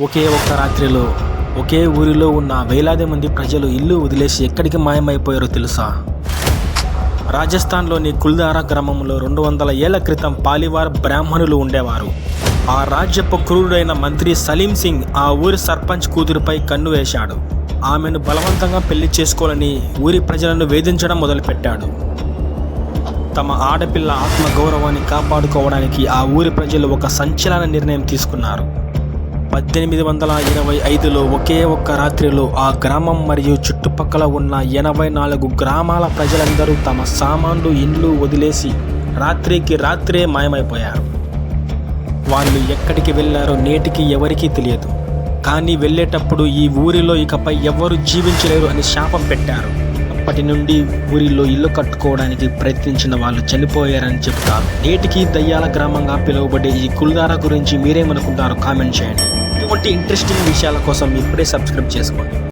ఒకే ఒక్క రాత్రిలో ఒకే ఊరిలో ఉన్న వేలాది మంది ప్రజలు ఇల్లు వదిలేసి ఎక్కడికి మాయమైపోయారో తెలుసా? రాజస్థాన్లోని కుల్దారా గ్రామంలో 200 ఏళ్ల క్రితం పాలివార్ బ్రాహ్మణులు ఉండేవారు. ఆ రాజ్యపు క్రూరుడైన మంత్రి సలీం సింగ్ ఆ ఊరి సర్పంచ్ కూతురుపై కన్ను వేశాడు. ఆమెను బలవంతంగా పెళ్లి చేసుకోవాలని ఊరి ప్రజలను వేధించడం మొదలుపెట్టాడు. తమ ఆడపిల్ల ఆత్మగౌరవాన్ని కాపాడుకోవడానికి ఆ ఊరి ప్రజలు ఒక సంచలన నిర్ణయం తీసుకున్నారు. 1825లో ఒకే ఒక్క రాత్రిలో ఆ గ్రామం మరియు చుట్టుపక్కల ఉన్న 84 గ్రామాల ప్రజలందరూ తమ సామాన్లు, ఇండ్లు వదిలేసి రాత్రికి రాత్రే మాయమైపోయారు. వాళ్ళు ఎక్కడికి వెళ్ళారో నేటికి ఎవరికీ తెలియదు. కానీ వెళ్ళేటప్పుడు ఈ ఊరిలో ఇకపై ఎవ్వరూ జీవించలేరు అని శాపం పెట్టారు. అప్పటి నుండి ఊరిలో ఇల్లు కట్టుకోవడానికి ప్రయత్నించిన వాళ్ళు చనిపోయారని చెప్తారు. నేటికి దయ్యాల గ్రామంగా పిలువబడే ఈ కుల్దారా గురించి మీరేమనుకుంటారో కామెంట్ చేయండి. ఇటువంటి ఇంట్రెస్టింగ్ విషయాల కోసం ఇప్పుడే సబ్స్క్రైబ్ చేసుకోండి.